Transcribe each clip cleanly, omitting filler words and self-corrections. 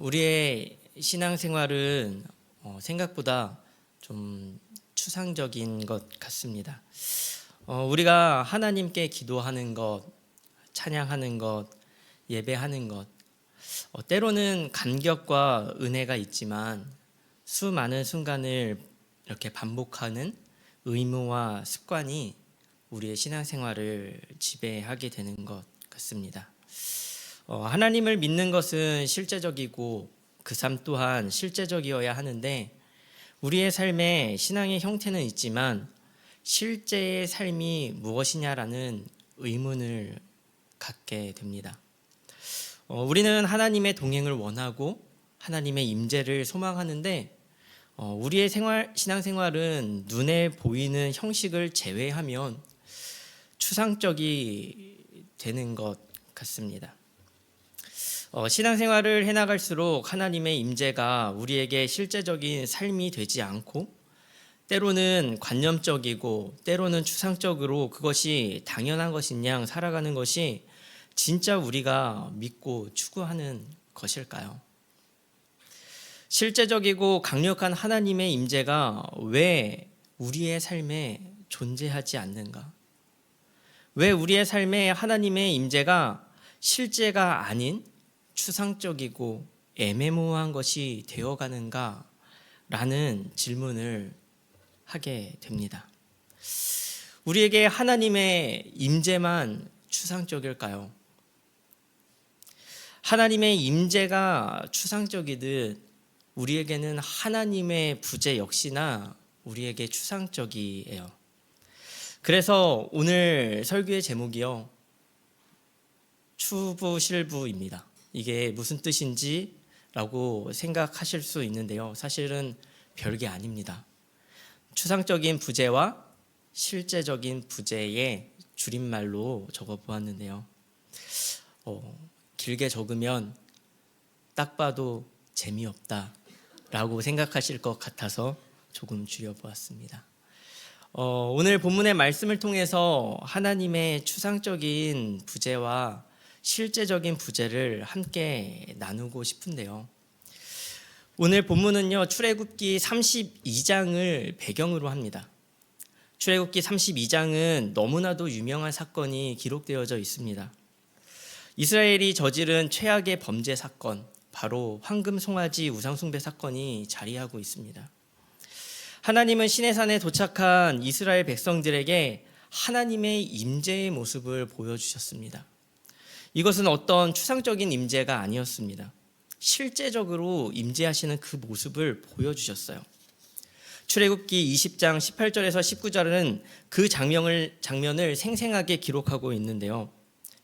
우리의 신앙생활은 생각보다 좀 추상적인 것 같습니다. 우리가 하나님께 기도하는 것, 찬양하는 것, 예배하는 것, 때로는 감격과 은혜가 있지만 수많은 순간을 이렇게 반복하는 의무와 습관이 우리의 신앙생활을 지배하게 되는 것 같습니다. 하나님을 믿는 것은 실제적이고 그 삶 또한 실제적이어야 하는데 우리의 삶에 신앙의 형태는 있지만 실제의 삶이 무엇이냐라는 의문을 갖게 됩니다. 우리는 하나님의 동행을 원하고 하나님의 임재를 소망하는데 우리의 신앙생활은 눈에 보이는 형식을 제외하면 추상적이 되는 것 같습니다. 신앙생활을 해나갈수록 하나님의 임재가 우리에게 실제적인 삶이 되지 않고 때로는 관념적이고 때로는 추상적으로 그것이 당연한 것인 양 살아가는 것이 진짜 우리가 믿고 추구하는 것일까요? 실제적이고 강력한 하나님의 임재가 왜 우리의 삶에 존재하지 않는가? 왜 우리의 삶에 하나님의 임재가 실제가 아닌 추상적이고 애매모호한 것이 되어가는가? 라는 질문을 하게 됩니다. 우리에게 하나님의 임재만 추상적일까요? 하나님의 임재가 추상적이듯 우리에게는 하나님의 부재 역시나 우리에게 추상적이에요. 그래서 오늘 설교의 제목이요, 추부실부입니다. 이게 무슨 뜻인지 라고 생각하실 수 있는데요, 사실은 별게 아닙니다. 추상적인 부재와 실제적인 부재의 줄임말로 적어보았는데요, 길게 적으면 딱 봐도 재미없다 라고 생각하실 것 같아서 조금 줄여보았습니다. 오늘 본문의 말씀을 통해서 하나님의 추상적인 부재와 실제적인 부재를 함께 나누고 싶은데요, 오늘 본문은요, 출애굽기 32장을 배경으로 합니다. 출애굽기 32장은 너무나도 유명한 사건이 기록되어져 있습니다. 이스라엘이 저지른 최악의 범죄 사건, 바로 황금 송아지 우상숭배 사건이 자리하고 있습니다. 하나님은 시내산에 도착한 이스라엘 백성들에게 하나님의 임재의 모습을 보여주셨습니다. 이것은 어떤 추상적인 임재가 아니었습니다. 실제적으로 임재하시는 그 모습을 보여주셨어요. 출애굽기 20장 18절에서 19절은 그 장면을 생생하게 기록하고 있는데요,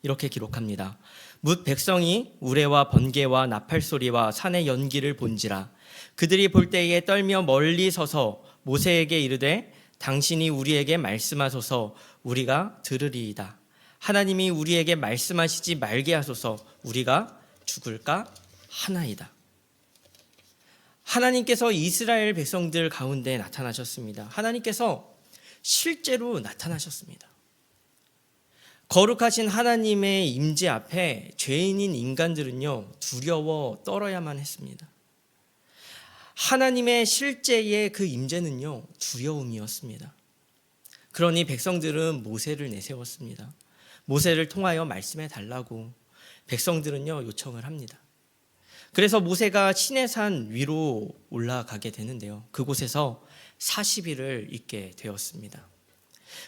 이렇게 기록합니다. 뭇 백성이 우레와 번개와 나팔 소리와 산의 연기를 본지라 그들이 볼 때에 떨며 멀리 서서 모세에게 이르되 당신이 우리에게 말씀하소서 우리가 들으리이다. 하나님이 우리에게 말씀하시지 말게 하소서 우리가 죽을까 하나이다. 하나님께서 이스라엘 백성들 가운데 나타나셨습니다. 하나님께서 실제로 나타나셨습니다. 거룩하신 하나님의 임재 앞에 죄인인 인간들은요, 두려워 떨어야만 했습니다. 하나님의 실제의 그 임재는요, 두려움이었습니다. 그러니 백성들은 모세를 내세웠습니다. 모세를 통하여 말씀해 달라고 백성들은요, 요청을 합니다. 그래서 모세가 시내산 위로 올라가게 되는데요, 그곳에서 40일을 있게 되었습니다.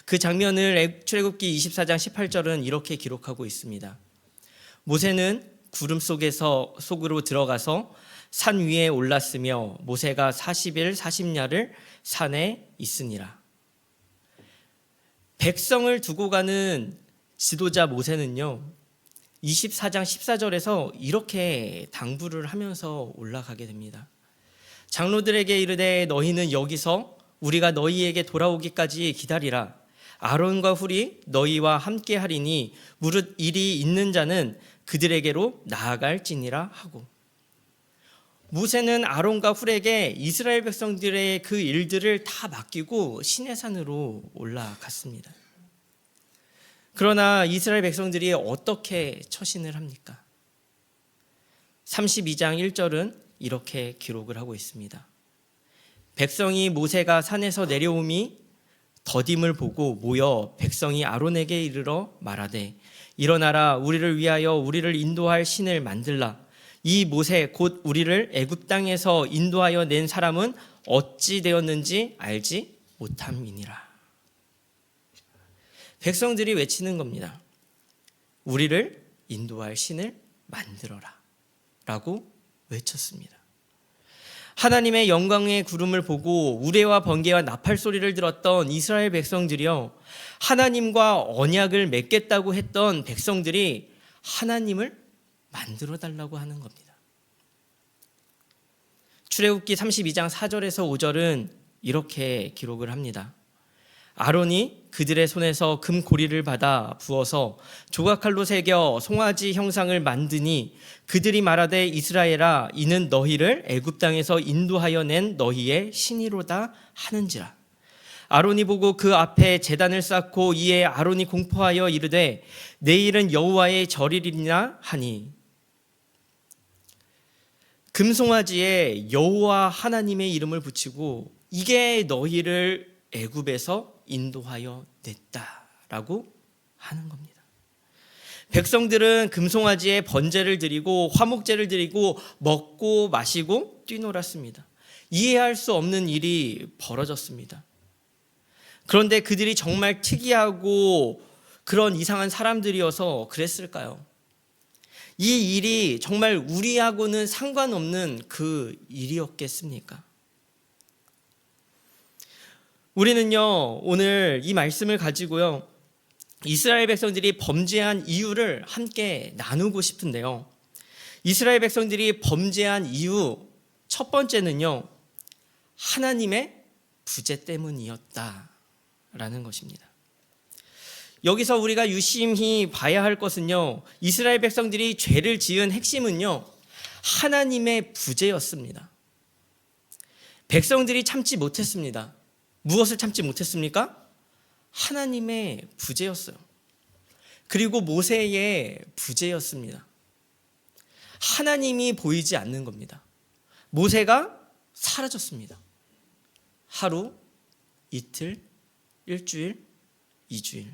그 장면을 출애굽기 24장 18절은 이렇게 기록하고 있습니다. 모세는 구름 속으로 들어가서 산 위에 올랐으며 모세가 40일 40야를 산에 있으니라. 백성을 두고 가는 지도자 모세는요, 24장 14절에서 이렇게 당부를 하면서 올라가게 됩니다. 장로들에게 이르되 너희는 여기서 우리가 너희에게 돌아오기까지 기다리라. 아론과 훌이 너희와 함께 하리니 무릇 일이 있는 자는 그들에게로 나아갈지니라 하고, 모세는 아론과 훌에게 이스라엘 백성들의 그 일들을 다 맡기고 시내산으로 올라갔습니다. 그러나 이스라엘 백성들이 어떻게 처신을 합니까? 32장 1절은 이렇게 기록을 하고 있습니다. 백성이 모세가 산에서 내려오미 더딤을 보고 모여 백성이 아론에게 이르러 말하되 일어나라 우리를 위하여 우리를 인도할 신을 만들라. 이 모세 곧 우리를 애굽 땅에서 인도하여 낸 사람은 어찌 되었는지 알지 못함이니라. 백성들이 외치는 겁니다. 우리를 인도할 신을 만들어라 라고 외쳤습니다. 하나님의 영광의 구름을 보고 우레와 번개와 나팔 소리를 들었던 이스라엘 백성들이요, 하나님과 언약을 맺겠다고 했던 백성들이 하나님을 만들어 달라고 하는 겁니다. 출애굽기 32장 4절에서 5절은 이렇게 기록을 합니다. 아론이 그들의 손에서 금고리를 받아 부어서 조각칼로 새겨 송아지 형상을 만드니 그들이 말하되 이스라엘아 이는 너희를 애굽 땅에서 인도하여 낸 너희의 신이로다 하는지라. 아론이 보고 그 앞에 제단을 쌓고 이에 아론이 공포하여 이르되 내일은 여호와의 절일이니라 하니, 금송아지에 여호와 하나님의 이름을 붙이고 이게 너희를 애굽에서 인도하여 냈다라고 하는 겁니다. 백성들은 금송아지에 번제를 드리고 화목제를 드리고 먹고 마시고 뛰놀았습니다. 이해할 수 없는 일이 벌어졌습니다. 그런데 그들이 정말 특이하고 그런 이상한 사람들이어서 그랬을까요? 이 일이 정말 우리하고는 상관없는 그 일이었겠습니까? 우리는요, 오늘 이 말씀을 가지고요, 이스라엘 백성들이 범죄한 이유를 함께 나누고 싶은데요. 이스라엘 백성들이 범죄한 이유 첫 번째는요, 하나님의 부재 때문이었다라는 것입니다. 여기서 우리가 유심히 봐야 할 것은요, 이스라엘 백성들이 죄를 지은 핵심은요, 하나님의 부재였습니다. 백성들이 참지 못했습니다. 무엇을 참지 못했습니까? 하나님의 부재였어요. 그리고 모세의 부재였습니다. 하나님이 보이지 않는 겁니다. 모세가 사라졌습니다. 하루, 이틀, 일주일, 2주일.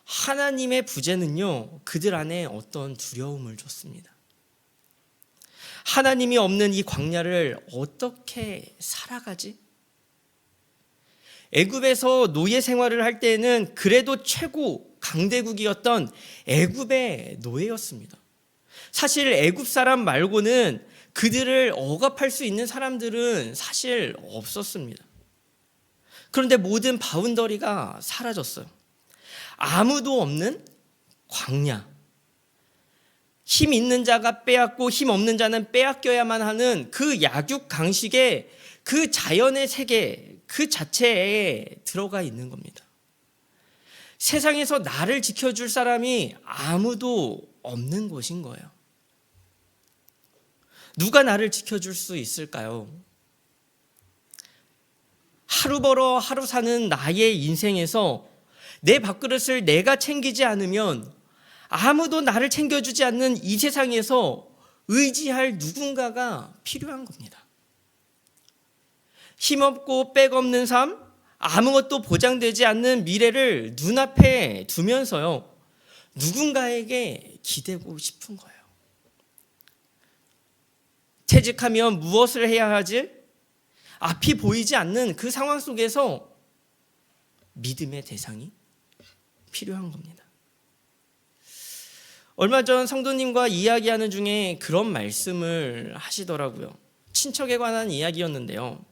하나님의 부재는요, 그들 안에 어떤 두려움을 줬습니다. 하나님이 없는 이 광야를 어떻게 살아가지? 애굽에서 노예 생활을 할 때는 그래도 최고 강대국이었던 애굽의 노예였습니다. 사실 애굽 사람 말고는 그들을 억압할 수 있는 사람들은 사실 없었습니다. 그런데 모든 바운더리가 사라졌어요. 아무도 없는 광야. 힘 있는 자가 빼앗고 힘 없는 자는 빼앗겨야만 하는 그 약육강식의 그 자연의 세계 그 자체에 들어가 있는 겁니다. 세상에서 나를 지켜줄 사람이 아무도 없는 곳인 거예요. 누가 나를 지켜줄 수 있을까요? 하루 벌어 하루 사는 나의 인생에서 내 밥그릇을 내가 챙기지 않으면 아무도 나를 챙겨주지 않는 이 세상에서 의지할 누군가가 필요한 겁니다. 힘없고 빽없는 삶, 아무것도 보장되지 않는 미래를 눈앞에 두면서요, 누군가에게 기대고 싶은 거예요. 퇴직하면 무엇을 해야 하지? 앞이 보이지 않는 그 상황 속에서 믿음의 대상이 필요한 겁니다. 얼마 전 성도님과 이야기하는 중에 그런 말씀을 하시더라고요. 친척에 관한 이야기였는데요.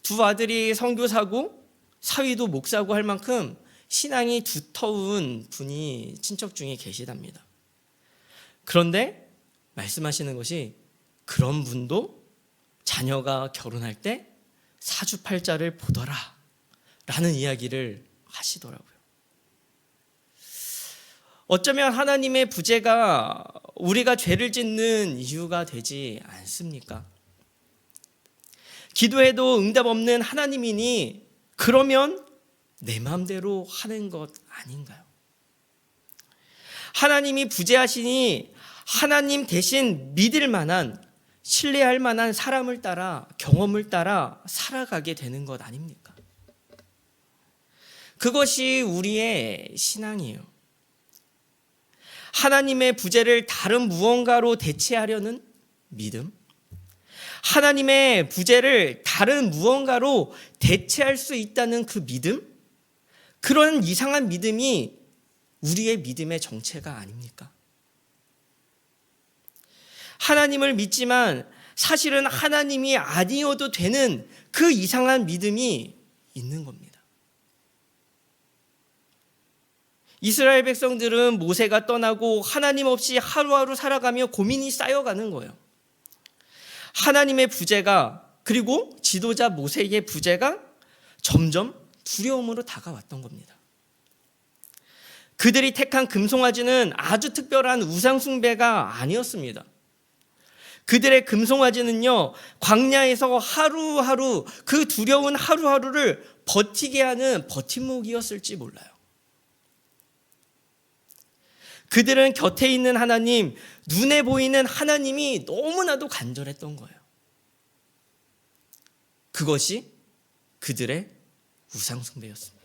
두 아들이 선교사고 사위도 목사고 할 만큼 신앙이 두터운 분이 친척 중에 계시답니다. 그런데 말씀하시는 것이 그런 분도 자녀가 결혼할 때 사주팔자를 보더라 라는 이야기를 하시더라고요. 어쩌면 하나님의 부재가 우리가 죄를 짓는 이유가 되지 않습니까? 기도해도 응답 없는 하나님이니 그러면 내 마음대로 하는 것 아닌가요? 하나님이 부재하시니 하나님 대신 믿을 만한, 신뢰할 만한 사람을 따라, 경험을 따라 살아가게 되는 것 아닙니까? 그것이 우리의 신앙이에요. 하나님의 부재를 다른 무언가로 대체하려는 믿음, 하나님의 부재를 다른 무언가로 대체할 수 있다는 그 믿음, 그런 이상한 믿음이 우리의 믿음의 정체가 아닙니까? 하나님을 믿지만 사실은 하나님이 아니어도 되는 그 이상한 믿음이 있는 겁니다. 이스라엘 백성들은 모세가 떠나고 하나님 없이 하루하루 살아가며 고민이 쌓여가는 거예요. 하나님의 부재가, 그리고 지도자 모세의 부재가 점점 두려움으로 다가왔던 겁니다. 그들이 택한 금송아지는 아주 특별한 우상 숭배가 아니었습니다. 그들의 금송아지는요, 광야에서 하루하루, 그 두려운 하루하루를 버티게 하는 버팀목이었을지 몰라요. 그들은 곁에 있는 하나님, 눈에 보이는 하나님이 너무나도 간절했던 거예요. 그것이 그들의 우상 숭배였습니다.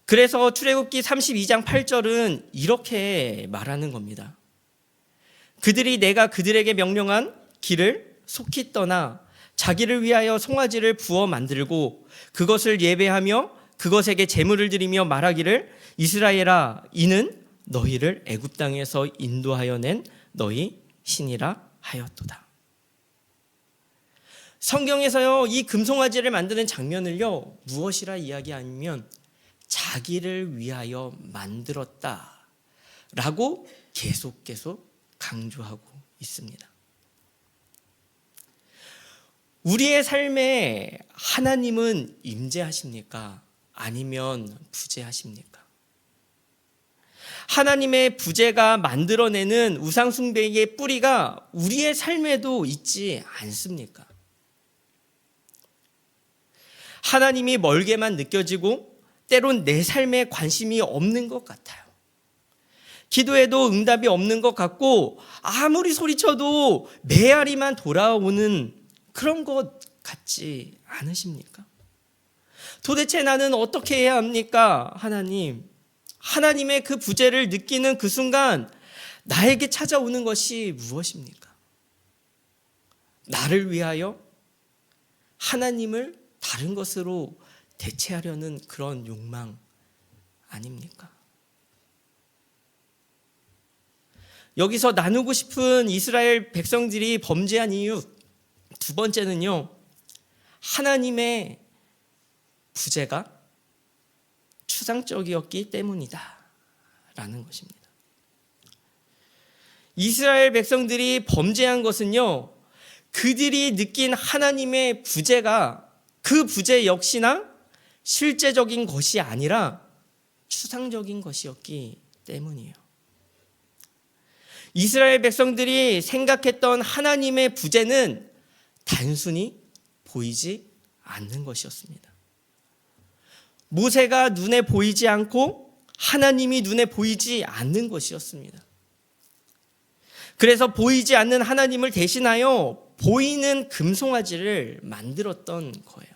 그래서 출애굽기 32장 8절은 이렇게 말하는 겁니다. 그들이 내가 그들에게 명령한 길을 속히 떠나 자기를 위하여 송아지를 부어 만들고 그것을 예배하며 그것에게 제물을 드리며 말하기를 이스라엘아, 이는 너희를 애굽 땅에서 인도하여 낸 너희 신이라 하였도다. 성경에서요, 이 금송아지를 만드는 장면을요, 무엇이라 이야기하면 자기를 위하여 만들었다 라고 계속 강조하고 있습니다. 우리의 삶에 하나님은 임재하십니까? 아니면 부재하십니까? 하나님의 부재가 만들어내는 우상 숭배의 뿌리가 우리의 삶에도 있지 않습니까? 하나님이 멀게만 느껴지고 때론 내 삶에 관심이 없는 것 같아요. 기도해도 응답이 없는 것 같고 아무리 소리쳐도 메아리만 돌아오는 그런 것 같지 않으십니까? 도대체 나는 어떻게 해야 합니까? 하나님의 그 부재를 느끼는 그 순간 나에게 찾아오는 것이 무엇입니까? 나를 위하여 하나님을 다른 것으로 대체하려는 그런 욕망 아닙니까? 여기서 나누고 싶은 이스라엘 백성들이 범죄한 이유 두 번째는요, 하나님의 부재가 추상적이었기 때문이다 라는 것입니다. 이스라엘 백성들이 범죄한 것은요, 그들이 느낀 하나님의 부재가 그 부재 역시나 실제적인 것이 아니라 추상적인 것이었기 때문이에요. 이스라엘 백성들이 생각했던 하나님의 부재는 단순히 보이지 않는 것이었습니다. 모세가 눈에 보이지 않고 하나님이 눈에 보이지 않는 것이었습니다. 그래서 보이지 않는 하나님을 대신하여 보이는 금송아지를 만들었던 거예요.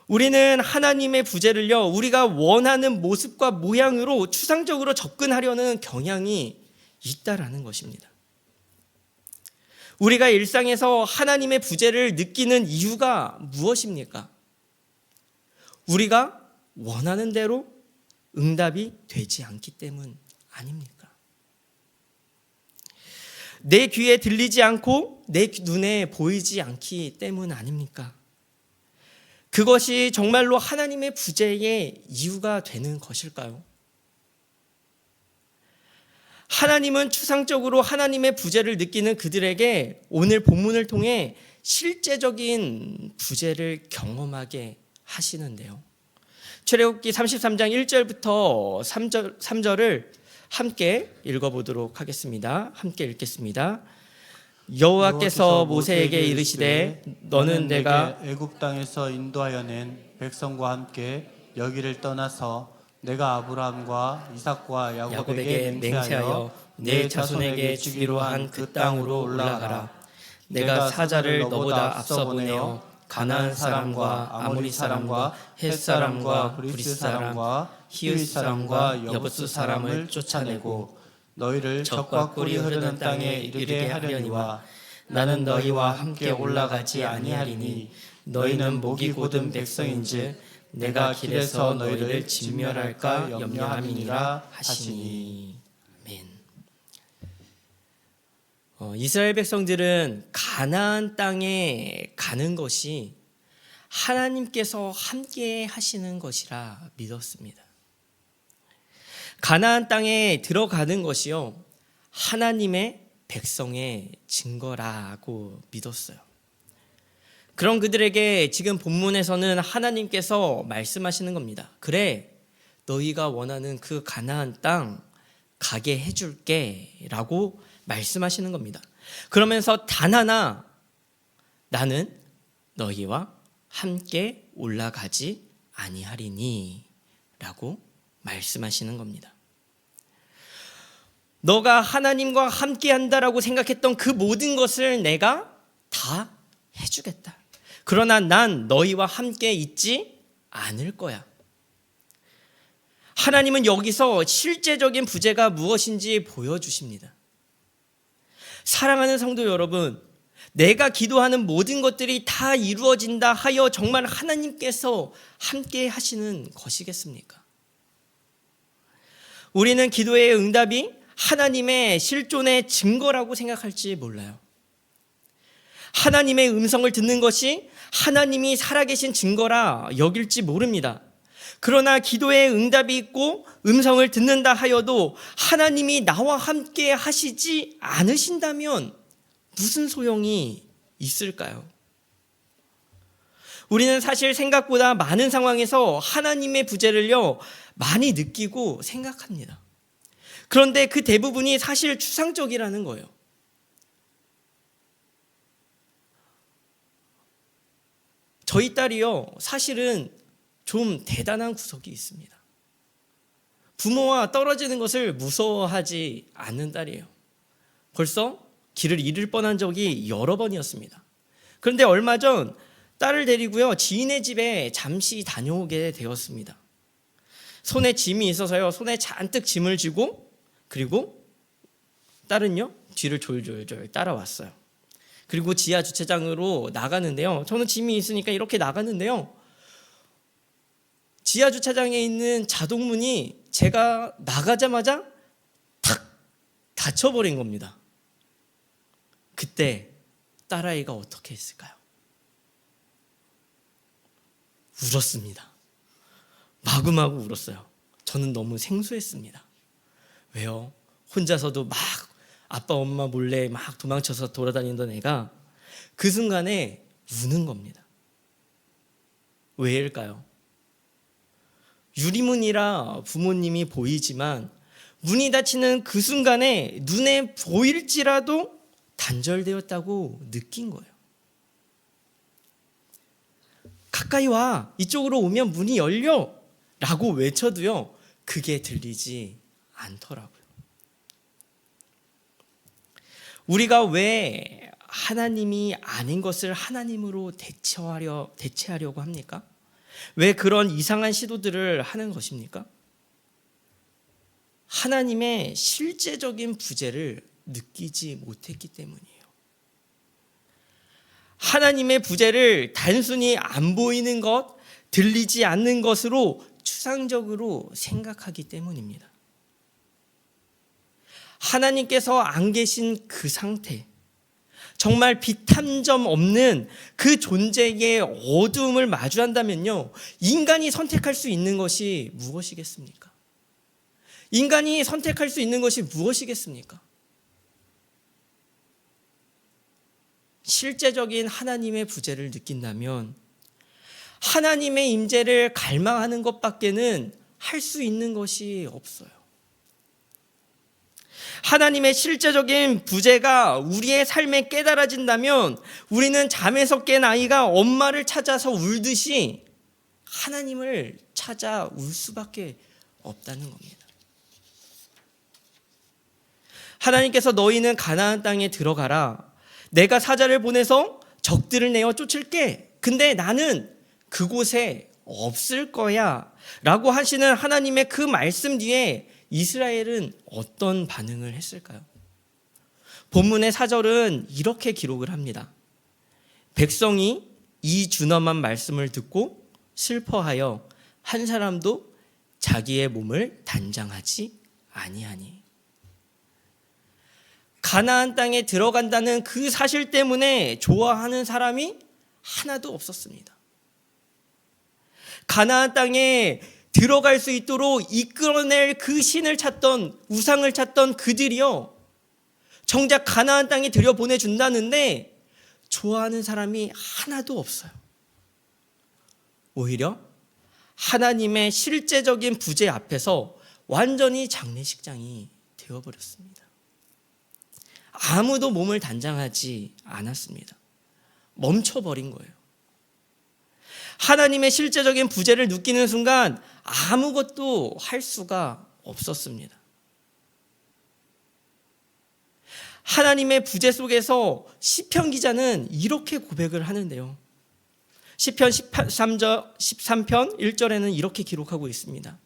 우리는 하나님의 부재를요, 우리가 원하는 모습과 모양으로 추상적으로 접근하려는 경향이 있다라는 것입니다. 우리가 일상에서 하나님의 부재를 느끼는 이유가 무엇입니까? 우리가 원하는 대로 응답이 되지 않기 때문 아닙니까? 내 귀에 들리지 않고 내 눈에 보이지 않기 때문 아닙니까? 그것이 정말로 하나님의 부재의 이유가 되는 것일까요? 하나님은 추상적으로 하나님의 부재를 느끼는 그들에게 오늘 본문을 통해 실제적인 부재를 경험하게 하시는데요. 출애굽기 33장 1절부터 3절을 함께 읽어보도록 하겠습니다. 함께 읽겠습니다. 여호와께서 모세에게 이르시되 너는 내가 애굽 땅에서 인도하여 낸 백성과 함께 여기를 떠나서 내가 아브라함과 이삭과 야곱에게 야곱에게 맹세하여 내 자손에게 주기로 한 그 땅으로 올라가라. 내가 사자를 너보다 앞서 보내어 가나안 사람과 아모리 사람과 헷 사람과 브리스 사람과 히윗 사람과 여부스 사람을 쫓아내고 너희를 적과 꿀이 흐르는 땅에 이르게 하려니와 나는 너희와 함께 올라가지 아니하리니 너희는 목이 곧은 백성인즉 내가 길에서 너희를 진멸할까 염려함이니라 하시니. 아멘. 이스라엘 백성들은 가나안 땅에 가는 것이 하나님께서 함께 하시는 것이라 믿었습니다. 가나안 땅에 들어가는 것이요 하나님의 백성의 증거라고 믿었어요. 그런 그들에게 지금 본문에서는 하나님께서 말씀하시는 겁니다. 그래, 너희가 원하는 그 가나안 땅 가게 해줄게 라고 말씀하시는 겁니다. 그러면서 단 하나, 나는 너희와 함께 올라가지 아니하리니 라고 말씀하시는 겁니다. 너가 하나님과 함께 한다라고 생각했던 그 모든 것을 내가 다 해주겠다. 그러나 난 너희와 함께 있지 않을 거야. 하나님은 여기서 실제적인 부재가 무엇인지 보여주십니다. 사랑하는 성도 여러분, 내가 기도하는 모든 것들이 다 이루어진다 하여 정말 하나님께서 함께 하시는 것이겠습니까? 우리는 기도의 응답이 하나님의 실존의 증거라고 생각할지 몰라요. 하나님의 음성을 듣는 것이 하나님이 살아계신 증거라 여길지 모릅니다. 그러나 기도의 응답이 있고 음성을 듣는다 하여도 하나님이 나와 함께 하시지 않으신다면 무슨 소용이 있을까요? 우리는 사실 생각보다 많은 상황에서 하나님의 부재를요 많이 느끼고 생각합니다. 그런데 그 대부분이 사실 추상적이라는 거예요. 저희 딸이요 사실은 좀 대단한 구석이 있습니다. 부모와 떨어지는 것을 무서워하지 않는 딸이에요. 벌써 길을 잃을 뻔한 적이 여러 번이었습니다. 그런데 얼마 전 딸을 데리고요 지인의 집에 잠시 다녀오게 되었습니다. 손에 짐이 있어서요 손에 잔뜩 짐을 쥐고 그리고 딸은요 뒤를 졸졸졸 따라왔어요. 그리고 지하 주차장으로 나가는데요. 저는 짐이 있으니까 이렇게 나갔는데요. 지하 주차장에 있는 자동문이 제가 나가자마자 탁 닫혀버린 겁니다. 그때 딸아이가 어떻게 했을까요? 울었습니다. 마구마구 울었어요. 저는 너무 생소했습니다. 왜요? 혼자서도 막 아빠 엄마 몰래 막 도망쳐서 돌아다니던 애가 그 순간에 우는 겁니다. 왜일까요? 유리문이라 부모님이 보이지만 문이 닫히는 그 순간에 눈에 보일지라도 단절되었다고 느낀 거예요. 가까이 와, 이쪽으로 오면 문이 열려 라고 외쳐도요 그게 들리지 않더라고요. 우리가 왜 하나님이 아닌 것을 하나님으로 대체하려고 합니까? 왜 그런 이상한 시도들을 하는 것입니까? 하나님의 실제적인 부재를 느끼지 못했기 때문이에요. 하나님의 부재를 단순히 안 보이는 것, 들리지 않는 것으로 추상적으로 생각하기 때문입니다. 하나님께서 안 계신 그 상태, 정말 빛 한 점 없는 그 존재의 어두움을 마주한다면요, 인간이 선택할 수 있는 것이 무엇이겠습니까? 인간이 선택할 수 있는 것이 무엇이겠습니까? 실제적인 하나님의 부재를 느낀다면 하나님의 임재를 갈망하는 것밖에는 할 수 있는 것이 없어요. 하나님의 실제적인 부재가 우리의 삶에 깨달아진다면 우리는 잠에서 깬 아이가 엄마를 찾아서 울듯이 하나님을 찾아 울 수밖에 없다는 겁니다. 하나님께서 너희는 가나안 땅에 들어가라. 내가 사자를 보내서 적들을 내어 쫓을게. 근데 나는 그곳에 없을 거야. 라고 하시는 하나님의 그 말씀 뒤에 이스라엘은 어떤 반응을 했을까요? 본문의 4절은 이렇게 기록을 합니다. 백성이 이 준엄한 말씀을 듣고 슬퍼하여 한 사람도 자기의 몸을 단장하지 아니하니. 가나안 땅에 들어간다는 그 사실 때문에 좋아하는 사람이 하나도 없었습니다. 가나안 땅에 들어갈 수 있도록 이끌어낼 그 신을 찾던, 우상을 찾던 그들이요, 정작 가나안 땅에 들여보내준다는데 좋아하는 사람이 하나도 없어요. 오히려 하나님의 실제적인 부재 앞에서 완전히 장례식장이 되어버렸습니다. 아무도 몸을 단장하지 않았습니다. 멈춰버린 거예요. 하나님의 실제적인 부재를 느끼는 순간 아무것도 할 수가 없었습니다. 하나님의 부재 속에서 시편 기자는 이렇게 고백을 하는데요. 시편 13편 1절에는 이렇게 기록하고 있습니다.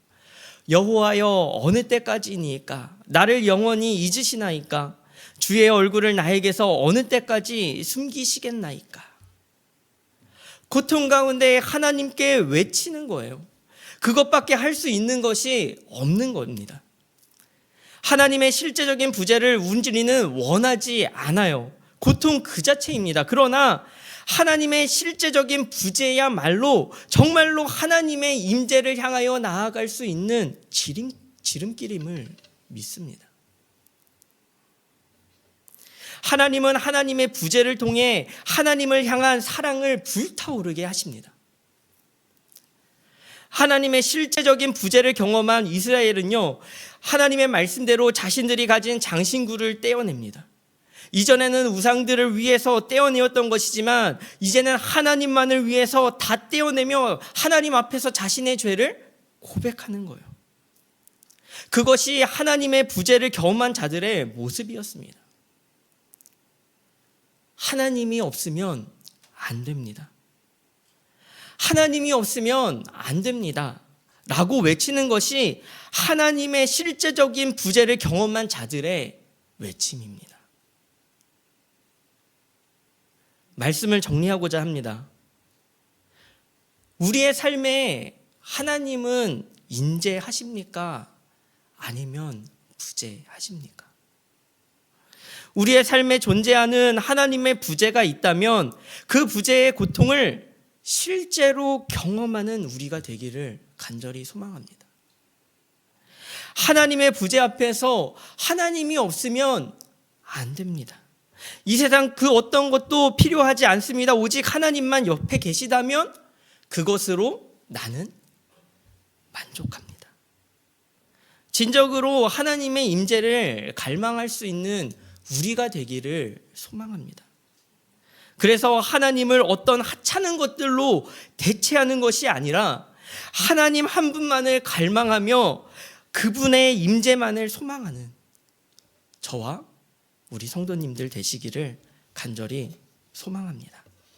여호와여 어느 때까지니까 나를 영원히 잊으시나이까 주의 얼굴을 나에게서 어느 때까지 숨기시겠나이까. 고통 가운데 하나님께 외치는 거예요. 그것밖에 할 수 있는 것이 없는 겁니다. 하나님의 실제적인 부재를 운지리는 원하지 않아요. 고통 그 자체입니다. 그러나 하나님의 실제적인 부재야말로 정말로 하나님의 임재를 향하여 나아갈 수 있는 지름길임을 믿습니다. 하나님은 하나님의 부재를 통해 하나님을 향한 사랑을 불타오르게 하십니다. 하나님의 실제적인 부재를 경험한 이스라엘은요, 하나님의 말씀대로 자신들이 가진 장신구를 떼어냅니다. 이전에는 우상들을 위해서 떼어내었던 것이지만 이제는 하나님만을 위해서 다 떼어내며 하나님 앞에서 자신의 죄를 고백하는 거예요. 그것이 하나님의 부재를 경험한 자들의 모습이었습니다. 하나님이 없으면 안 됩니다. 하나님이 없으면 안 됩니다. 라고 외치는 것이 하나님의 실제적인 부재를 경험한 자들의 외침입니다. 말씀을 정리하고자 합니다. 우리의 삶에 하나님은 인재하십니까? 아니면 부재하십니까? 우리의 삶에 존재하는 하나님의 부재가 있다면 그 부재의 고통을 실제로 경험하는 우리가 되기를 간절히 소망합니다. 하나님의 부재 앞에서 하나님이 없으면 안 됩니다. 이 세상 그 어떤 것도 필요하지 않습니다. 오직 하나님만 옆에 계시다면 그것으로 나는 만족합니다. 진정으로 하나님의 임재를 갈망할 수 있는 우리가 되기를 소망합니다. 그래서 하나님을 어떤 하찮은 것들로 대체하는 것이 아니라 하나님 한 분만을 갈망하며 그분의 임재만을 소망하는 저와 우리 성도님들 되시기를 간절히 소망합니다.